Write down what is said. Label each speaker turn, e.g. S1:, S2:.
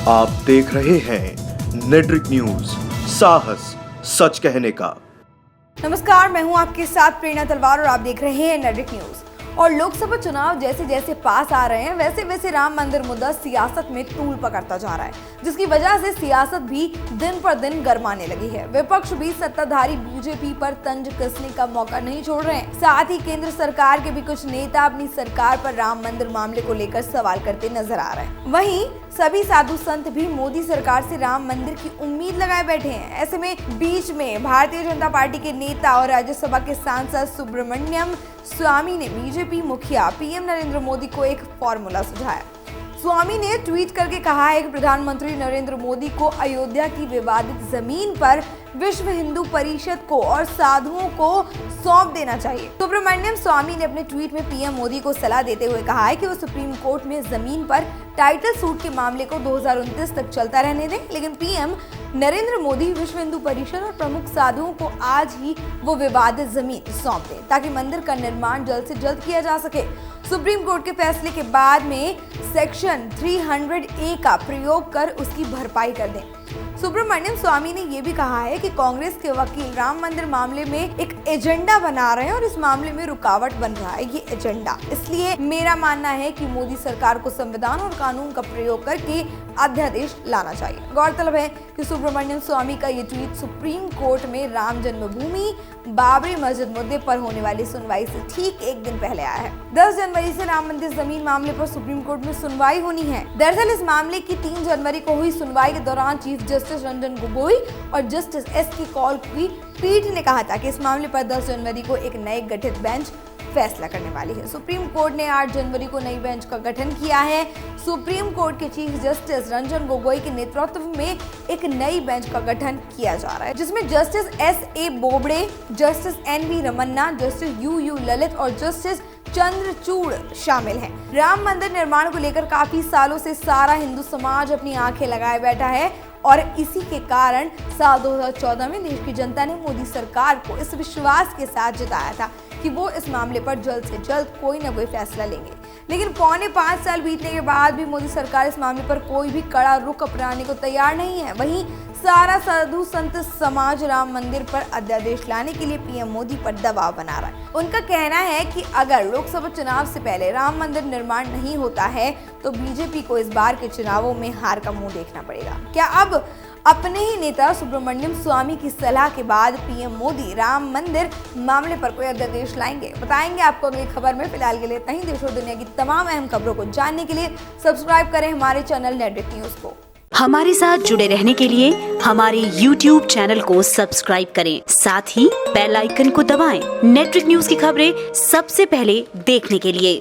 S1: आप देख रहे हैं नेट्रिक न्यूज, साहस सच कहने का।
S2: नमस्कार, मैं हूं आपके साथ प्रेरणा तलवार और आप देख रहे हैं नेट्रिक न्यूज। और लोकसभा चुनाव जैसे जैसे पास आ रहे हैं वैसे वैसे राम मंदिर मुद्दा सियासत में तूल पकड़ता जा रहा है, जिसकी वजह से सियासत भी दिन पर दिन गरमाने लगी है। विपक्ष भी सत्ताधारी बीजेपी पर तंज कसने का मौका नहीं छोड़ रहे हैं। साथ ही केंद्र सरकार के भी कुछ नेता अपनी सरकार पर राम मंदिर मामले को लेकर सवाल करते नजर आ रहे हैं। वहीं सभी साधु संत भी मोदी सरकार से राम मंदिर की उम्मीद लगाए बैठे हैं। ऐसे में बीच में भारतीय जनता पार्टी के नेता और राज्यसभा के सांसद सुब्रमण्यम स्वामी ने बीजेपी मुखिया पीएम नरेंद्र मोदी को एक फॉर्मूला सुझाया। स्वामी ने ट्वीट करके कहा है कि प्रधानमंत्री नरेंद्र मोदी को अयोध्या की विवादित जमीन पर विश्व हिंदू परिषद को और साधुओं को सौंप देना चाहिए। सुब्रमण्यम स्वामी ने अपने ट्वीट में पीएम मोदी को सलाह देते हुए कहा है कि वो सुप्रीम कोर्ट में जमीन पर टाइटल सूट के मामले को 2029 तक चलता रहने दें, लेकिन पीएम नरेंद्र मोदी विश्व हिंदू परिषद और प्रमुख साधुओं को आज ही वो विवादित जमीन सौंप दें ताकि मंदिर का निर्माण जल्द से जल्द किया जा सके। सुप्रीम कोर्ट के फैसले के बाद में सेक्शन 300A का प्रयोग कर उसकी भरपाई कर दें। सुब्रमण्यम स्वामी ने यह भी कहा है कि कांग्रेस के वकील राम मंदिर मामले में एक एजेंडा बना रहे हैं और इस मामले में रुकावट बन रहा है ये एजेंडा। इसलिए मेरा मानना है कि मोदी सरकार को संविधान और कानून का प्रयोग करके अध्यादेश लाना चाहिए। गौरतलब है कि सुब्रमण्यम स्वामी का ये ट्वीट सुप्रीम कोर्ट में राम जन्मभूमि बाबरी मस्जिद मुद्दे पर होने वाली सुनवाई से ठीक एक दिन पहले आया है। 10 जनवरी से राम मंदिर जमीन मामले पर सुप्रीम कोर्ट में सुनवाई होनी है। दरअसल इस मामले की 3 जनवरी को हुई सुनवाई के दौरान चीफ जस्टिस रंजन गोगोई और जस्टिस एस.के. कौल की पीठ ने कहा था कि इस मामले पर 10 जनवरी को एक नए गठित बेंच फैसला करने वाली है। सुप्रीम कोर्ट ने 8 जनवरी को नई बेंच का गठन किया है। सुप्रीम कोर्ट के चीफ जस्टिस रंजन गोगोई के नेतृत्व में एक नई बेंच का गठन किया जा रहा है, जिसमें justice S A. Bobde, justice N V. Ramana, justice U Lalit और जस्टिस चंद्रचूड़ शामिल हैं। राम मंदिर निर्माण को लेकर काफी सालों से सारा हिंदू समाज अपनी आंखें लगाए बैठा है और इसी के कारण साल 2014 में देश की जनता ने मोदी सरकार को इस विश्वास के साथ जिताया था कि वो इस मामले पर जल्द से जल्द कोई ना कोई फैसला लेंगे। लेकिन 4.25 साल बीतने के बाद भी मोदी सरकार इस मामले पर कोई भी कड़ा रुख अपनाने को तैयार नहीं है। वहीं सारा साधु संत समाज राम मंदिर पर अध्यादेश लाने के लिए पीएम मोदी पर दबाव बना रहा है। उनका कहना है कि अगर लोकसभा चुनाव से पहले राम मंदिर निर्माण नहीं होता है तो बीजेपी को इस बार के चुनावों में हार का मुंह देखना पड़ेगा। क्या अब अपने ही नेता सुब्रमण्यम स्वामी की सलाह के बाद पीएम मोदी राम मंदिर मामले पर कोई अध्यादेश लाएंगे? बताएंगे आपको अगली खबर में। फिलहाल के लिए इतना ही। देश और दुनिया की तमाम अहम खबरों को जानने के लिए सब्सक्राइब करें हमारे चैनल नेट्रिक न्यूज को।
S3: हमारे साथ जुड़े रहने के लिए हमारे YouTube चैनल को सब्सक्राइब करें, साथ ही बेल आइकन को दबाएं। नेट्रिक न्यूज की खबरें सबसे पहले देखने के लिए।